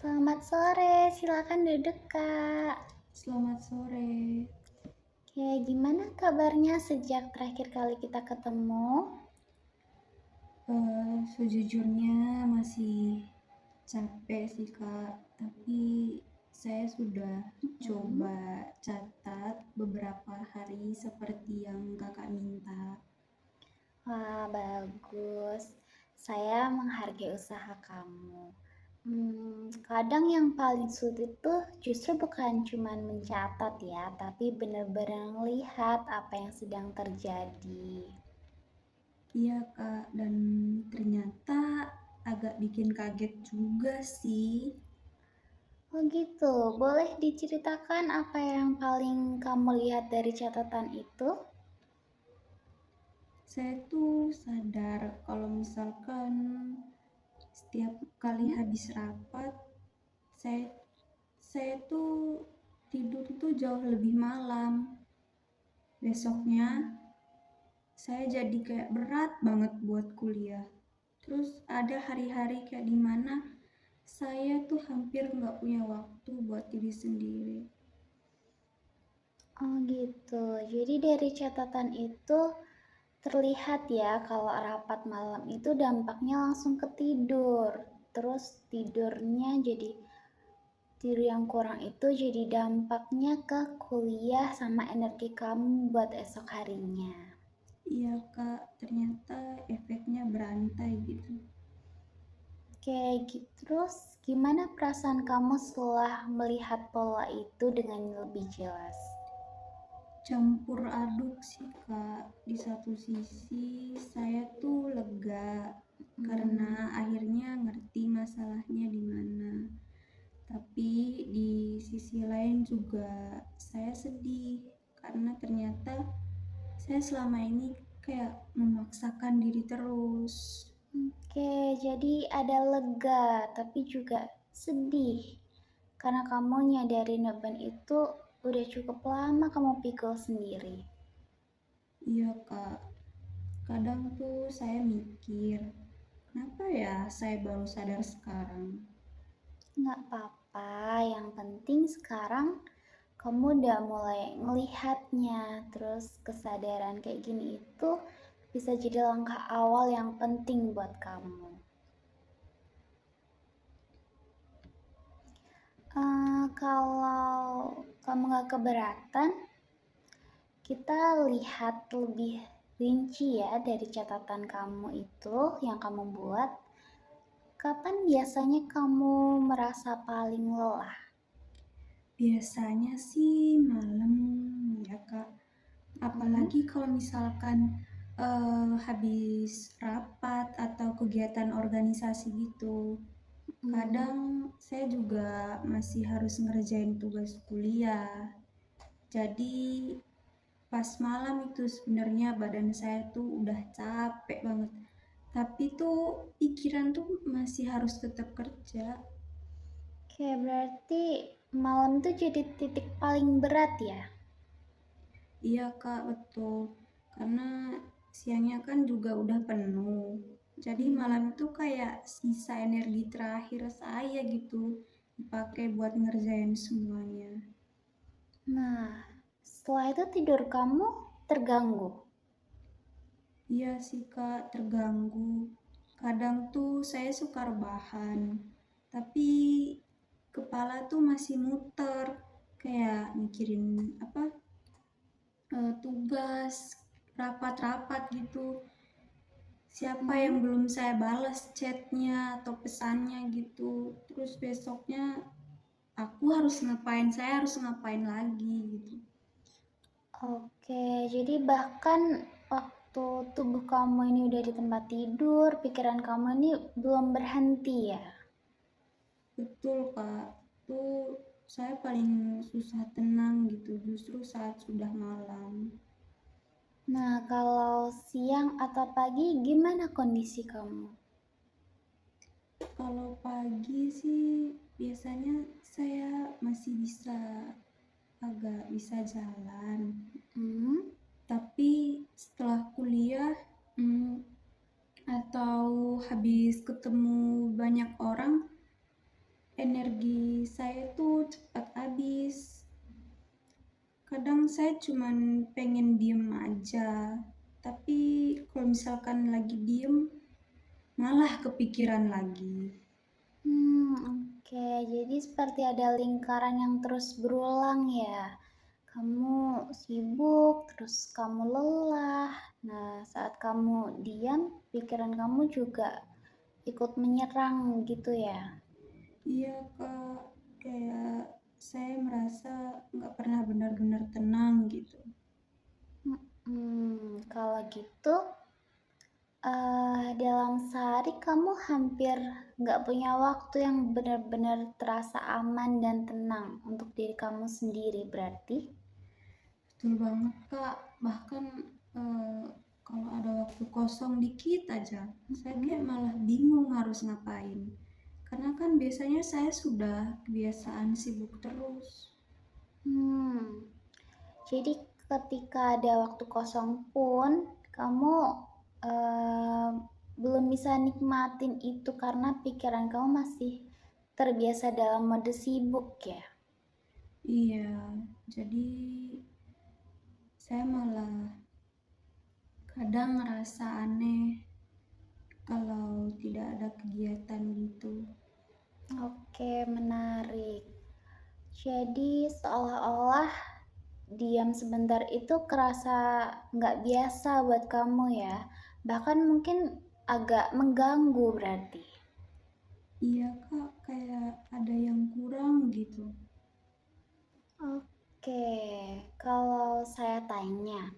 Selamat sore, silakan duduk Kak. Selamat sore. Oke, gimana kabarnya sejak terakhir kali kita ketemu? Sejujurnya masih capek sih Kak, tapi saya sudah Mm-mm. coba catat beberapa hari seperti yang Kakak minta. Wah, bagus. Saya menghargai usaha kamu. Kadang yang paling sulit tuh justru bukan cuman mencatat ya, tapi benar-benar melihat apa yang sedang terjadi. Iya Kak, dan ternyata agak bikin kaget juga sih. Oh gitu, boleh diceritakan apa yang paling kamu lihat dari catatan itu? Saya tuh sadar kalau misalkan setiap kali Hmm? habis rapat, saya saya tuh tidur tuh jauh lebih malam. Besoknya saya jadi kayak berat banget buat kuliah. Terus ada hari-hari kayak dimana saya tuh hampir nggak punya waktu buat diri sendiri. Oh gitu. Jadi dari catatan itu terlihat ya kalau rapat malam itu dampaknya langsung ke tidur. Terus tidur yang kurang itu jadi dampaknya ke kuliah sama energi kamu buat esok harinya. Iya kak, ternyata efeknya berantai gitu. Oke, terus gimana perasaan kamu setelah melihat pola itu dengan lebih jelas? Campur aduk sih kak. Di satu sisi saya tuh lega karena Hmm. akhirnya ngerti masalahnya di mana. Tapi di sisi lain juga saya sedih karena ternyata saya selama ini kayak memaksakan diri terus. Oke, jadi ada lega tapi juga sedih karena kamu nyadarin beban itu udah cukup lama kamu pikul sendiri. Iya kak, kadang tuh saya mikir, kenapa ya saya baru sadar sekarang? Nggak apa-apa, yang penting sekarang kamu udah mulai ngelihatnya, terus kesadaran kayak gini itu bisa jadi langkah awal yang penting buat kamu. Kalau kamu nggak keberatan, kita lihat lebih rinci ya dari catatan kamu itu yang kamu buat. Kapan biasanya kamu merasa paling lelah? Biasanya sih malam ya kak, Hmm? apalagi kalau misalkan habis rapat atau kegiatan organisasi gitu. Hmm. Kadang saya juga masih harus ngerjain tugas kuliah. Jadi pas malam itu sebenarnya badan saya tuh udah capek banget. Tapi tuh pikiran tuh masih harus tetap kerja. Oke, berarti malam itu jadi titik paling berat ya? Iya Kak, betul. Karena siangnya kan juga udah penuh. Jadi Hmm. malam itu kayak sisa energi terakhir saya gitu dipakai buat ngerjain semuanya. Nah, setelah itu tidur kamu terganggu. Iya sih Kak, terganggu. Kadang tuh saya suka rebahan, tapi kepala tuh masih muter, kayak mikirin apa tugas, rapat-rapat gitu. Siapa yang Hmm. belum saya balas chatnya atau pesannya gitu. Terus besoknya saya harus ngapain lagi gitu. Oke, jadi bahkan waktu tubuh kamu ini udah di tempat tidur, pikiran kamu ini belum berhenti ya? Betul Kak, tuh saya paling susah tenang gitu justru saat sudah malam. Nah, kalau siang atau pagi gimana kondisi kamu? Kalau pagi sih biasanya saya masih agak bisa jalan. Hmm? Tapi setelah kuliah atau habis ketemu banyak orang, energi saya tuh cepat habis. Kadang saya cuman pengen diem aja, tapi kalau misalkan lagi diem, malah kepikiran lagi. Oke. Jadi seperti ada lingkaran yang terus berulang ya. Kamu sibuk, terus kamu lelah. Nah, saat kamu diam, pikiran kamu juga ikut menyerang gitu ya. Iya Kak, kayak saya merasa nggak pernah benar-benar tenang gitu. Kalau gitu, dalam sehari kamu hampir nggak punya waktu yang benar-benar terasa aman dan tenang untuk diri kamu sendiri berarti? Betul banget Kak, bahkan kalau ada waktu kosong dikit aja, saya kayak malah bingung harus ngapain. Karena kan biasanya saya sudah kebiasaan sibuk terus. Jadi ketika ada waktu kosong pun kamu eh, belum bisa nikmatin itu karena pikiran kamu masih terbiasa dalam mode sibuk ya. Iya, jadi saya malah kadang ngerasa aneh kalau tidak ada kegiatan gitu. Oke, menarik. Jadi seolah-olah diam sebentar itu kerasa nggak biasa buat kamu ya. Bahkan mungkin agak mengganggu berarti. Iya Kak, kayak ada yang kurang gitu. Oke, kalau saya tanya,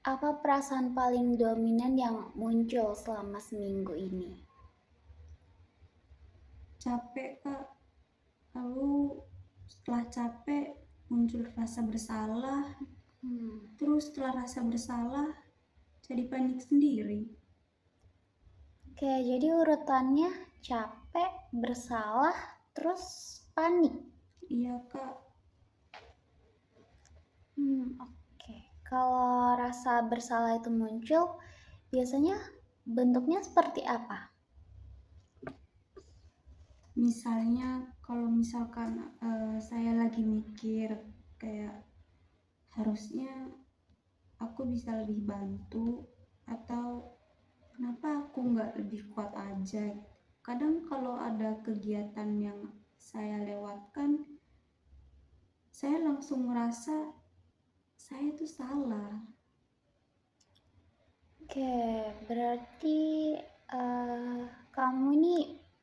apa perasaan paling dominan yang muncul selama seminggu ini? Capek Kak, lalu setelah capek muncul rasa bersalah, terus setelah rasa bersalah jadi panik sendiri. Oke, jadi urutannya capek, bersalah, terus panik. Iya Kak, Oke. Kalau rasa bersalah itu muncul, biasanya bentuknya seperti apa? misalnya kalau misalkan saya lagi mikir kayak harusnya aku bisa lebih bantu, atau kenapa aku nggak lebih kuat aja. Kadang kalau ada kegiatan yang saya lewatkan, saya langsung merasa saya itu salah. Oke, berarti kamu ini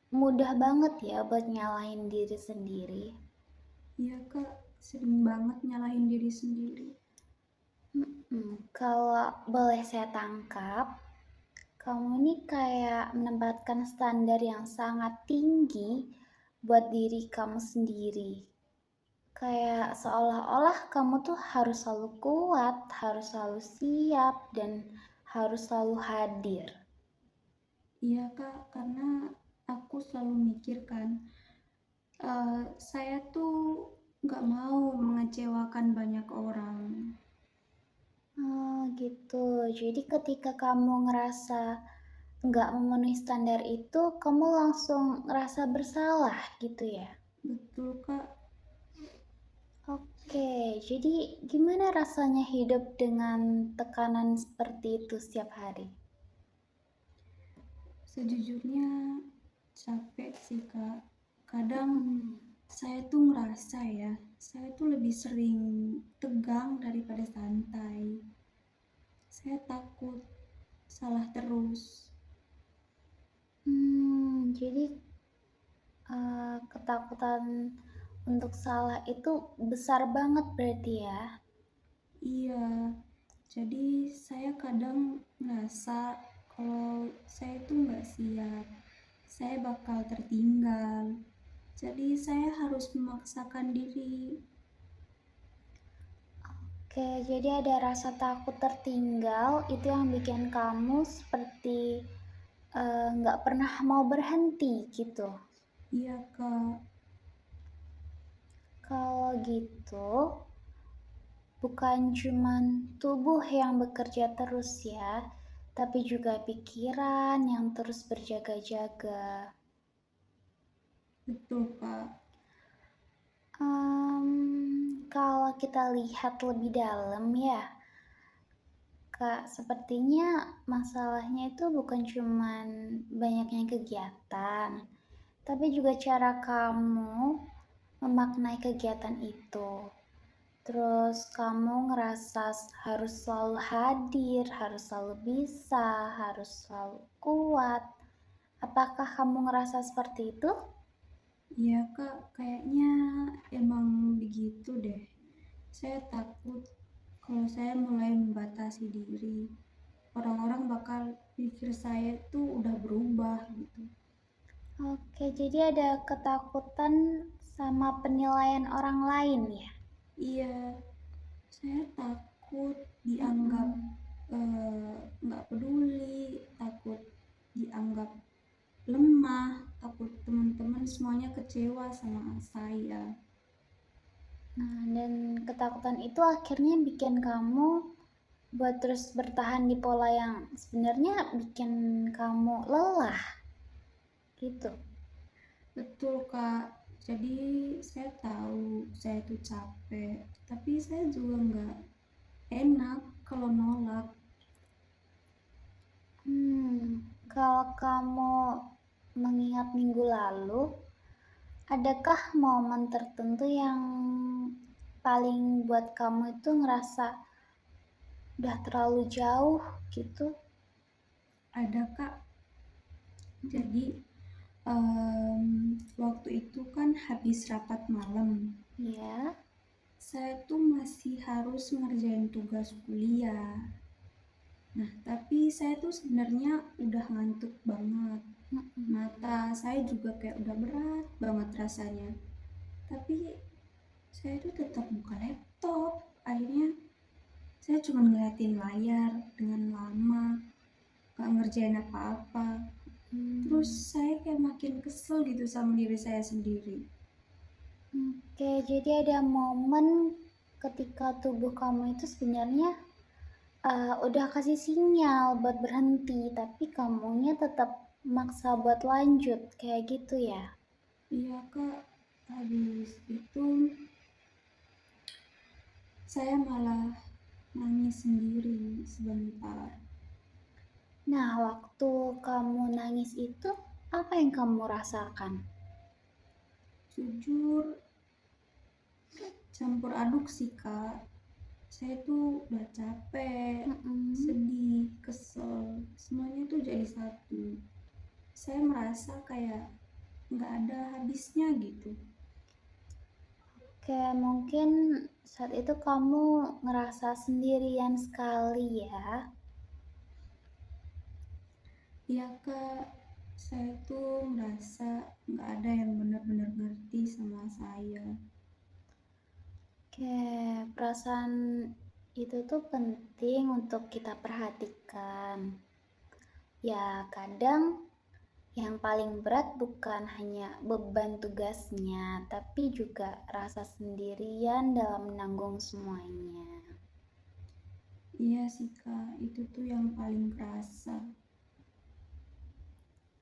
mudah banget ya buat nyalahin diri sendiri. Iya Kak, sering banget nyalahin diri sendiri. Kalau boleh saya tangkap, kamu ini kayak menempatkan standar yang sangat tinggi buat diri kamu sendiri. Kayak seolah-olah kamu tuh harus selalu kuat, harus selalu siap, dan harus selalu hadir. Iya Kak, karena aku selalu mikirkan saya tuh nggak mau mengecewakan banyak orang. Oh gitu, jadi ketika kamu ngerasa nggak memenuhi standar itu, kamu langsung ngerasa bersalah gitu ya? Betul Kak, Oke, jadi gimana rasanya hidup dengan tekanan seperti itu setiap hari? sejujurnya capek sih Kak. Kadang saya tuh ngerasa ya, saya tuh lebih sering tegang daripada santai. Saya takut salah terus. Jadi ketakutan untuk salah itu besar banget berarti ya? Iya, jadi saya kadang ngerasa kalau saya tuh nggak siap, saya bakal tertinggal. Jadi saya harus memaksakan diri. Oke, jadi ada rasa takut tertinggal itu yang bikin kamu seperti nggak pernah mau berhenti gitu. Iya Kak, Kalau gitu, bukan cuman tubuh yang bekerja terus ya, tapi juga pikiran yang terus berjaga-jaga. Betul, Kak. Kalau kita lihat lebih dalam ya, Kak, sepertinya masalahnya itu bukan cuman banyaknya kegiatan, tapi juga cara kamu memaknai kegiatan itu. Terus kamu ngerasa harus selalu hadir, harus selalu bisa, harus selalu kuat. Apakah kamu ngerasa seperti itu? Iya, Kak, kayaknya emang begitu deh. Saya takut kalau saya mulai membatasi diri, orang-orang bakal pikir saya tuh udah berubah gitu. Oke, jadi ada ketakutan sama penilaian orang lain ya? Iya, saya takut dianggap Mm-mm. nggak peduli, takut dianggap lemah, takut teman-teman semuanya kecewa sama saya. Nah, dan ketakutan itu akhirnya bikin kamu buat terus bertahan di pola yang sebenarnya bikin kamu lelah gitu. Betul, Kak. Jadi saya tahu saya itu capek, tapi saya juga nggak enak kalau nolak. Kalau kamu mengingat minggu lalu, adakah momen tertentu yang paling buat kamu itu ngerasa udah terlalu jauh gitu? Ada, Kak. Jadi waktu itu kan habis rapat malam. Ya. Saya tuh masih harus ngerjain tugas kuliah. Nah, tapi saya tuh sebenarnya udah ngantuk banget. Mata saya juga kayak udah berat banget rasanya. Tapi saya tuh tetap buka laptop. Akhirnya saya cuma ngeliatin layar dengan lama, gak ngerjain apa-apa. Terus saya kayak makin kesel gitu sama diri saya sendiri. Oke, jadi ada momen ketika tubuh kamu itu sebenarnya udah kasih sinyal buat berhenti, tapi kamunya tetap maksa buat lanjut, kayak gitu ya? Iya, Kak, habis itu saya malah nangis sendiri sebentar. Nah, waktu kamu nangis itu, apa yang kamu rasakan? Jujur, campur aduk sih, Kak. Saya tuh udah capek, sedih, kesel, semuanya tuh jadi satu. Saya merasa kayak nggak ada habisnya gitu. Kayak mungkin saat itu kamu ngerasa sendirian sekali ya? Iya, Kak, saya tuh merasa nggak ada yang benar-benar ngerti sama saya. Kayak perasaan itu tuh penting untuk kita perhatikan. Ya, kadang yang paling berat bukan hanya beban tugasnya, tapi juga rasa sendirian dalam menanggung semuanya. Iya sih, Kak, itu tuh yang paling kerasa.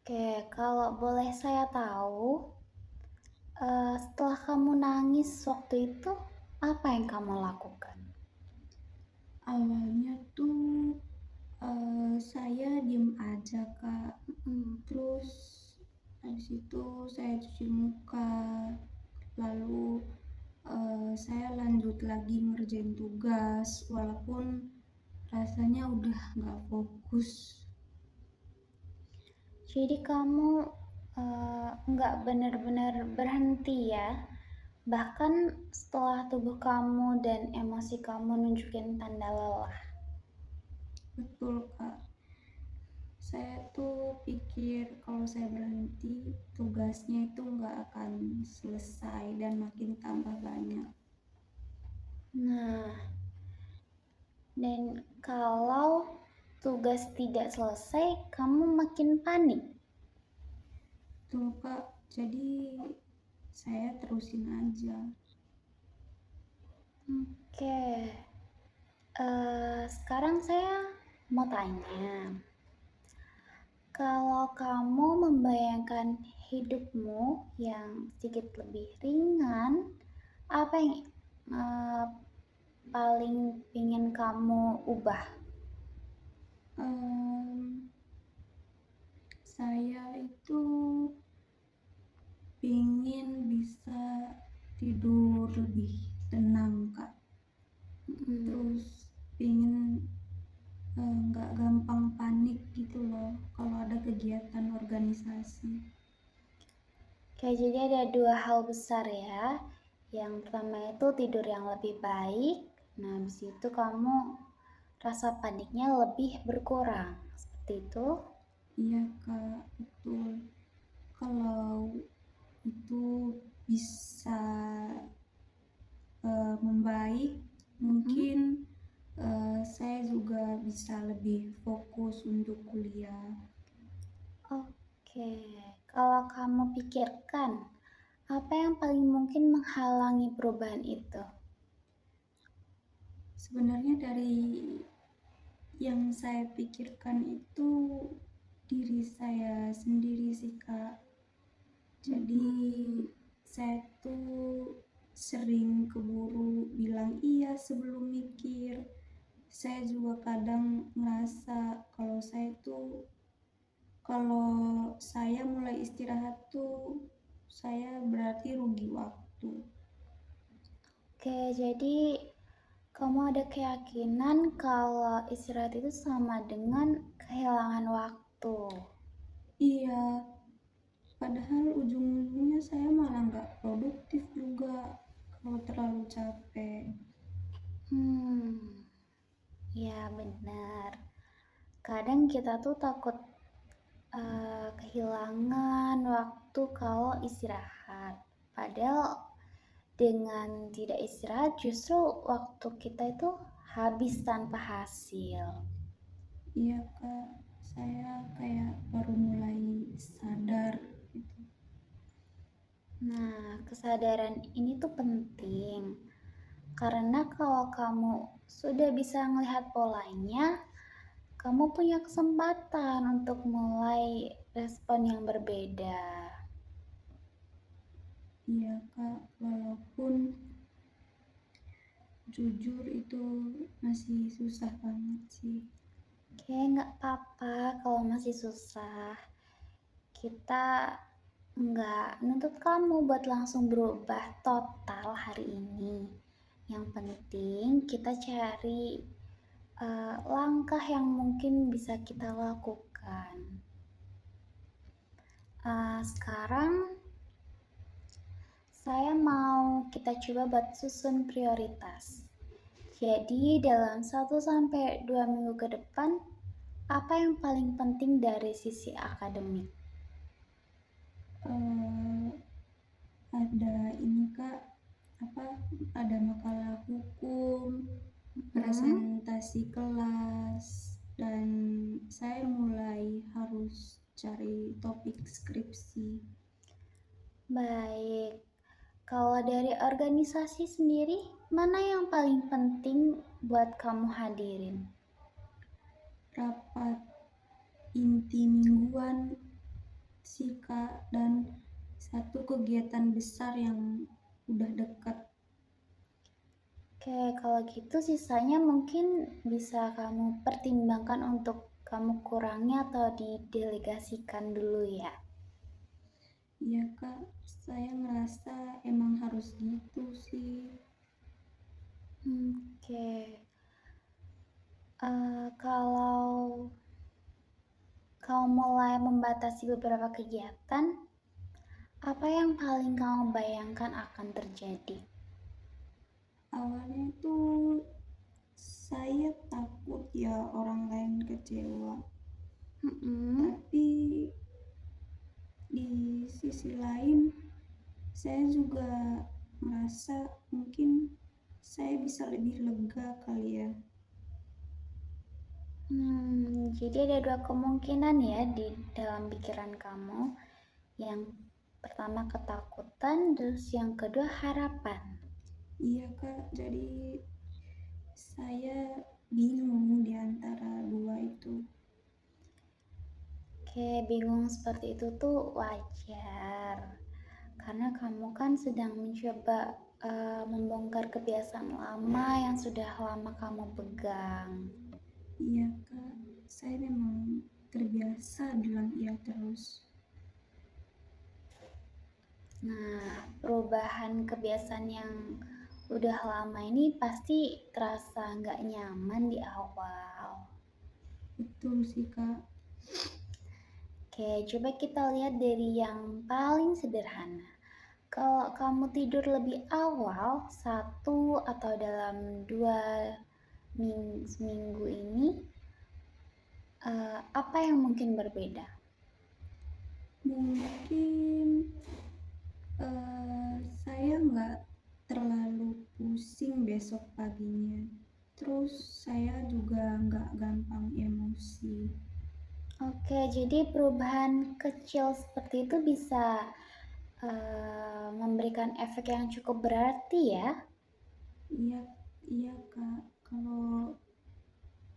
Oke, kalau boleh saya tahu, setelah kamu nangis waktu itu, apa yang kamu lakukan? Awalnya tuh saya diem aja, Kak. Mm. Terus habis itu saya cuci muka, lalu saya lanjut lagi ngerjain tugas walaupun rasanya udah nggak fokus. Jadi kamu nggak benar-benar berhenti ya? Bahkan setelah tubuh kamu dan emosi kamu nunjukin tanda lelah. Betul, Kak. Saya tuh pikir kalau saya berhenti tugasnya itu nggak akan selesai dan makin tambah banyak. Nah, dan kalau tugas tidak selesai, kamu makin panik. Tuh, Kak, jadi saya terusin aja. Oke, sekarang saya mau tanya, Kalau kamu membayangkan hidupmu yang sedikit lebih ringan, apa yang eh, paling ingin kamu ubah? Em, saya itu pingin bisa tidur lebih tenang, Kak. Mm. Terus pingin nggak gampang panik gitu loh kalau ada kegiatan organisasi. Oke, jadi ada dua hal besar ya. Yang pertama itu tidur yang lebih baik. Nah, habis itu kamu rasa paniknya lebih berkurang. Seperti itu. Iya, Kak, betul. Kalau itu bisa membaik, Mm. mungkin saya juga bisa lebih fokus untuk kuliah. Oke, kalau kamu pikirkan, apa yang paling mungkin menghalangi perubahan itu? Sebenarnya dari yang saya pikirkan itu diri saya sendiri sih, Kak. Jadi Mm. saya tuh sering keburu bilang iya sebelum mikir. Saya juga kadang ngerasa kalau saya mulai istirahat tuh saya berarti rugi waktu. Oke, jadi kamu ada keyakinan kalau istirahat itu sama dengan kehilangan waktu. Iya, padahal ujung-ujungnya saya malah nggak produktif juga kalau terlalu capek. Hmm, ya benar. Kadang kita tuh takut kehilangan waktu kalau istirahat. Padahal dengan tidak istirahat justru waktu kita itu habis tanpa hasil. Iya, Kak, saya kayak baru mulai sadar gitu. Nah, kesadaran ini tuh penting karena kalau kamu sudah bisa melihat polanya, kamu punya kesempatan untuk mulai respon yang berbeda. Iya, Kak, walaupun jujur itu masih susah banget sih. Oke, nggak apa-apa kalau masih susah. Kita nggak nuntut kamu buat langsung berubah total hari ini. Yang penting kita cari langkah yang mungkin bisa kita lakukan. Sekarang saya mau kita coba buat susun prioritas. Jadi dalam 1 sampai 2 minggu ke depan, apa yang paling penting dari sisi akademik? Eh, ada ini, Kak, apa ada makalah hukum, Hmm, presentasi kelas, dan saya mulai harus cari topik skripsi. baik. Kalau dari organisasi sendiri, mana yang paling penting buat kamu hadirin? Rapat inti mingguan sih, Kak, dan satu kegiatan besar yang udah dekat. Oke, kalau gitu sisanya mungkin bisa kamu pertimbangkan untuk kamu kurangi atau didelegasikan dulu ya. Iya, Kak, saya ngerasa emang harus gitu sih. Oke. Kalau kau mulai membatasi beberapa kegiatan, apa yang paling kamu bayangkan akan terjadi? Awalnya itu saya takut ya orang lain kecewa, Mm-mm. tapi di sisi lain saya juga merasa mungkin saya bisa lebih lega kali ya. Jadi ada dua kemungkinan ya di dalam pikiran kamu. Yang pertama ketakutan, terus yang kedua harapan. Iya, Kak, jadi saya bingung di antara dua itu. Kayak bingung seperti itu tuh wajar. Karena kamu kan sedang mencoba membongkar kebiasaan lama yang sudah lama kamu pegang. Iya kak, saya memang terbiasa bilang iya terus. Nah, perubahan kebiasaan yang udah lama ini pasti terasa nggak nyaman di awal. Betul sih kak. Oke, coba kita lihat dari yang paling sederhana. Kalau kamu tidur lebih awal, satu atau dalam dua seminggu ini, apa yang mungkin berbeda? Mungkin saya nggak terlalu pusing besok paginya. Terus saya juga nggak gampang emosi. Oke, jadi perubahan kecil seperti itu bisa memberikan efek yang cukup berarti ya. Iya, iya kak. Kalau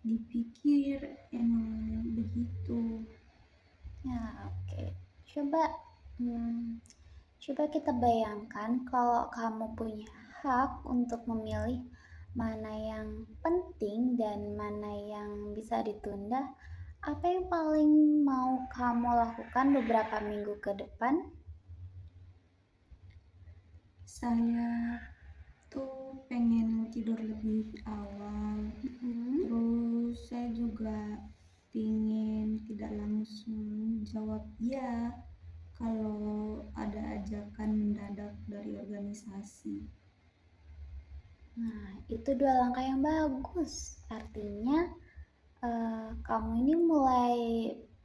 dipikir emang begitu. Ya, oke. Coba, hmm, coba kita bayangkan kalau kamu punya hak untuk memilih mana yang penting dan mana yang bisa ditunda. Apa yang paling mau kamu lakukan beberapa minggu ke depan? Saya tuh pengen tidur lebih awal. Hmm. Terus saya juga pingin tidak langsung jawab ya kalau ada ajakan mendadak dari organisasi. Nah, itu dua langkah yang bagus. Artinya, kamu ini mulai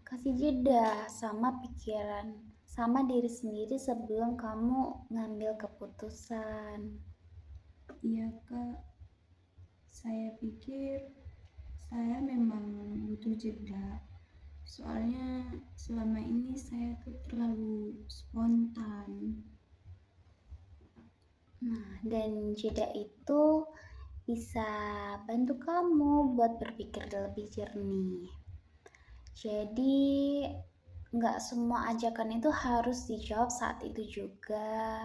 kasih jeda sama pikiran, sama diri sendiri sebelum kamu ngambil keputusan. Iya kak, saya pikir saya memang butuh jeda. Soalnya selama ini saya tuh terlalu spontan. Nah, dan jeda itu bisa bantu kamu buat berpikir lebih jernih. Jadi, nggak semua ajakan itu harus dijawab saat itu juga.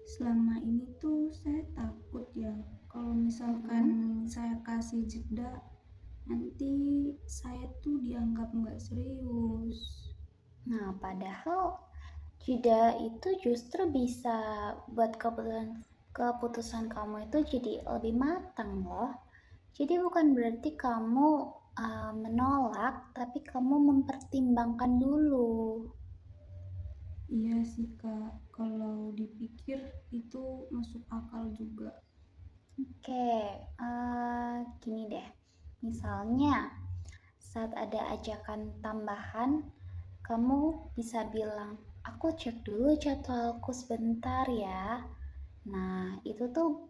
Selama ini tuh saya takut ya kalau misalkan saya kasih jeda nanti saya tuh dianggap nggak serius. Nah, padahal jeda itu justru bisa buat keputusan kamu itu jadi lebih matang loh. Jadi bukan berarti kamu menolak, tapi kamu mempertimbangkan dulu. Iya sih kak, kalau dipikir itu masuk akal juga. Oke, gini deh. Misalnya, saat ada ajakan tambahan, kamu bisa bilang, aku cek dulu jadwalku sebentar ya. Nah, itu tuh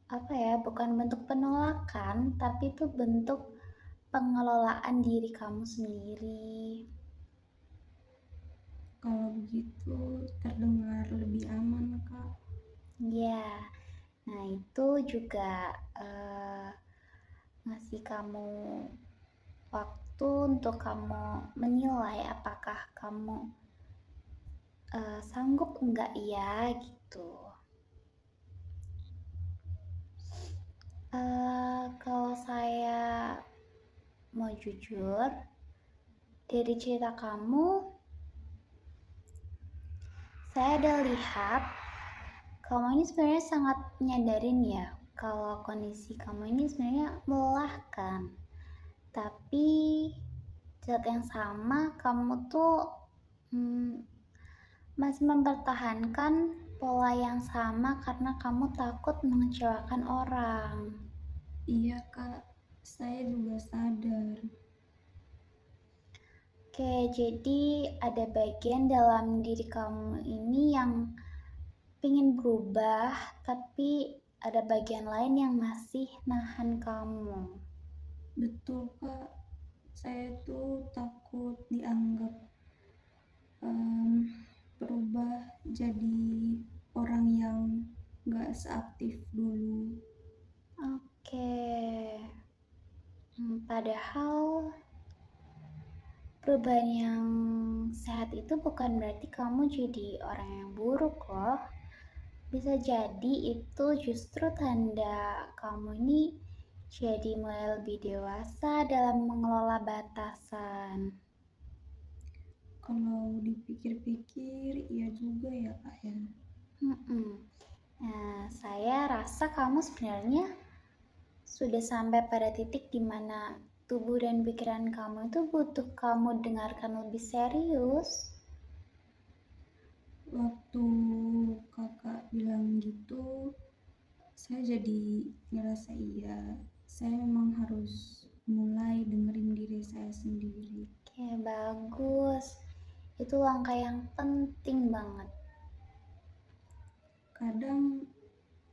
apa ya, bukan bentuk penolakan, tapi itu bentuk pengelolaan diri kamu sendiri. Kalau begitu terdengar lebih aman kak. Ya, nah itu juga ngasih kamu waktu untuk kamu menilai apakah kamu sanggup enggak ya gitu. Kalau saya mau jujur, dari cerita kamu, saya ada lihat kamu ini sebenarnya sangat menyadarin ya kalau kondisi kamu ini sebenarnya melelahkan. Tapi saat yang sama kamu tuh hmm, masih mempertahankan pola yang sama karena kamu takut mengecewakan orang. Iya kak, saya juga sadar. Oke, jadi ada bagian dalam diri kamu ini yang pingin berubah, tapi ada bagian lain yang masih nahan kamu. Betul kak, saya tuh takut dianggap berubah jadi orang yang gak seaktif dulu. Oke, padahal Perubahan yang sehat itu bukan berarti kamu jadi orang yang buruk loh. Bisa jadi itu justru tanda kamu ini jadi mulai lebih dewasa dalam mengelola batasan. Kalau dipikir-pikir, iya juga ya Kak ya. Mm-mm. Nah, saya rasa kamu sebenarnya sudah sampai pada titik di mana tubuh dan pikiran kamu itu butuh kamu dengarkan lebih serius. Waktu Kakak bilang gitu, saya jadi ngerasa iya, saya memang harus mulai dengerin diri saya sendiri. Oke, bagus. Itu langkah yang penting banget. Kadang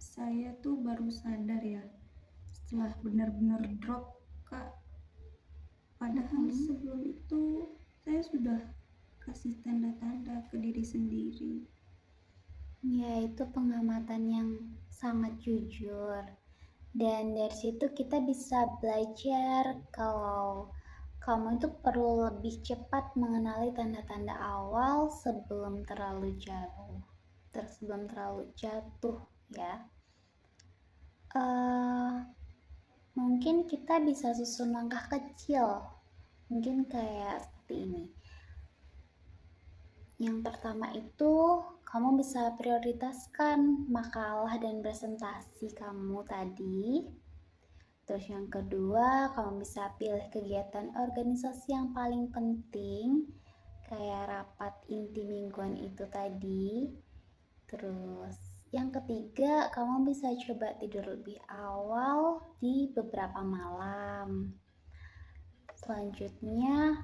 saya tuh baru sadar ya, setelah benar-benar drop Kak. Padahal sebelum itu saya sudah kasih tanda-tanda ke diri sendiri. Ya, itu pengamatan yang sangat jujur. Dan dari situ kita bisa belajar kalau kamu itu perlu lebih cepat mengenali tanda-tanda awal sebelum terlalu jauh, sebelum terlalu jatuh ya. Eh, Mungkin kita bisa susun langkah kecil, mungkin kayak seperti ini. Yang pertama itu, kamu bisa prioritaskan makalah dan presentasi kamu tadi. Terus yang kedua, kamu bisa pilih kegiatan organisasi yang paling penting, kayak rapat inti mingguan itu tadi. Terus yang ketiga, kamu bisa coba tidur lebih awal di beberapa malam. Selanjutnya,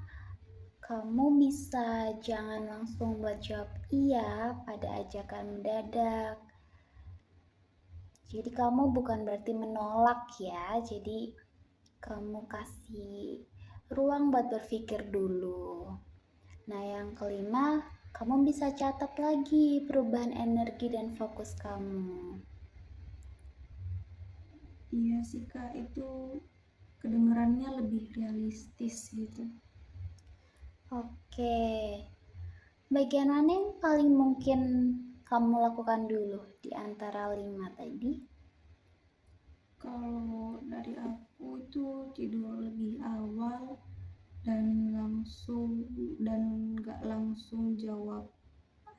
kamu bisa jangan langsung buat jawab iya pada ajakan mendadak. Jadi kamu bukan berarti menolak ya, jadi kamu kasih ruang buat berpikir dulu. Nah, yang kelima, kamu bisa catat lagi perubahan energi dan fokus kamu. Iya sih Kak, itu kedengarannya lebih realistis gitu. Oke, bagian mana yang paling mungkin kamu lakukan dulu di antara 5 tadi? Kalau dari aku itu tidur lebih awal dan nggak langsung jawab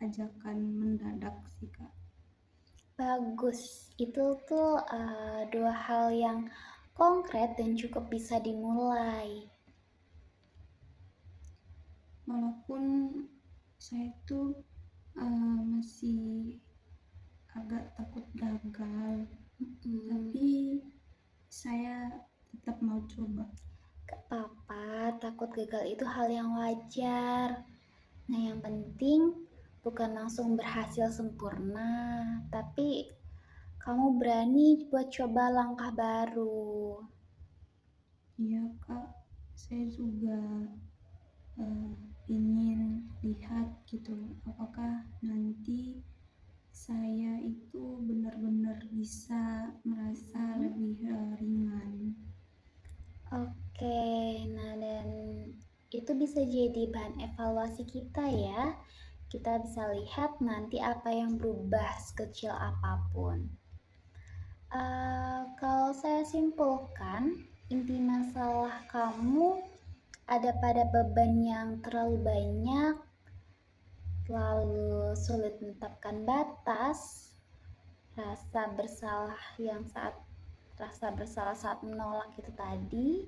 ajakan mendadak sih Kak. Bagus, itu tuh dua hal yang konkret dan cukup bisa dimulai. Walaupun saya tuh masih agak takut gagal, tapi saya tetap mau coba. Gak apa-apa, takut gagal itu hal yang wajar. Nah, yang penting bukan langsung berhasil sempurna, tapi kamu berani buat coba langkah baru. Iya Kak, saya juga ingin lihat gitu apakah nanti saya itu benar-benar bisa merasa lebih ringan. Oke, nah dan itu bisa jadi bahan evaluasi kita ya. Kita bisa lihat nanti apa yang berubah sekecil apapun. Kalau saya simpulkan, inti masalah kamu ada pada beban yang terlalu banyak, lalu sulit menetapkan batas, rasa bersalah saat menolak itu tadi,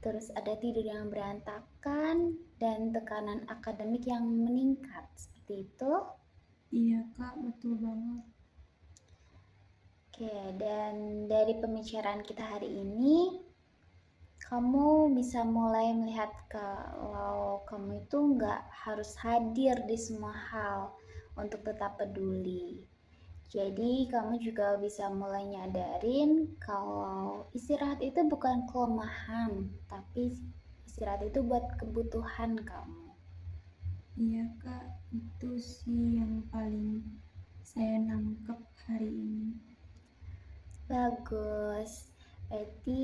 terus ada tidur yang berantakan dan tekanan akademik yang meningkat. Seperti itu. Iya Kak, betul banget. Oke, dan dari pembicaraan kita hari ini, kamu bisa mulai melihat kalau kamu itu nggak harus hadir di semua hal untuk tetap peduli. Jadi kamu juga bisa mulai nyadarin kalau istirahat itu bukan kelemahan, tapi istirahat itu buat kebutuhan kamu. Iya Kak, itu sih yang paling saya nangkep hari ini. Bagus. Berarti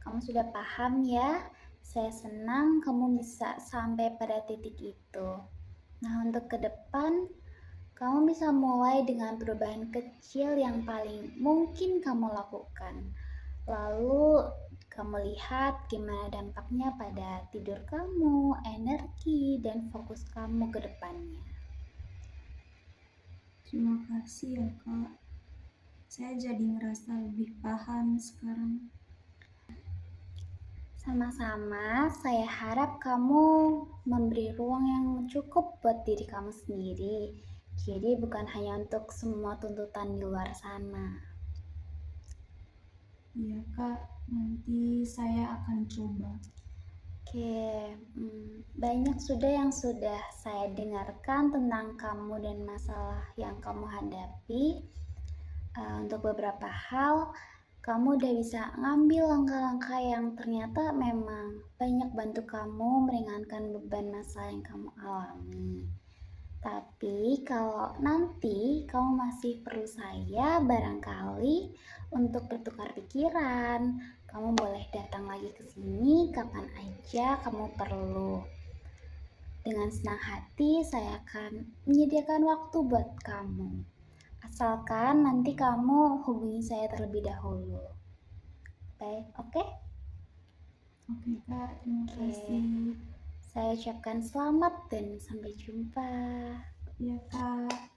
kamu sudah paham ya Saya senang kamu bisa sampai pada titik itu. Nah, untuk ke depan, kamu bisa mulai dengan perubahan kecil yang paling mungkin kamu lakukan. Lalu kamu lihat gimana dampaknya pada tidur kamu, energi, dan fokus kamu ke depannya. Terima kasih ya Kak. Saya jadi ngerasa lebih paham sekarang. Sama-sama, saya harap kamu memberi ruang yang cukup buat diri kamu sendiri. Jadi bukan hanya untuk semua tuntutan di luar sana. Iya Kak, nanti saya akan coba. Oke, banyak yang sudah saya dengarkan tentang kamu dan masalah yang kamu hadapi. Untuk beberapa hal, kamu udah bisa ngambil langkah-langkah yang ternyata memang banyak bantu kamu meringankan beban masalah yang kamu alami. Tapi kalau nanti kamu masih perlu saya barangkali untuk bertukar pikiran, kamu boleh datang lagi ke sini kapan aja kamu perlu. Dengan senang hati saya akan menyediakan waktu buat kamu. Asalkan nanti kamu hubungi saya terlebih dahulu. Baik, oke? Oke Kak, terima kasih. Saya ucapkan selamat dan sampai jumpa. Iya Kak.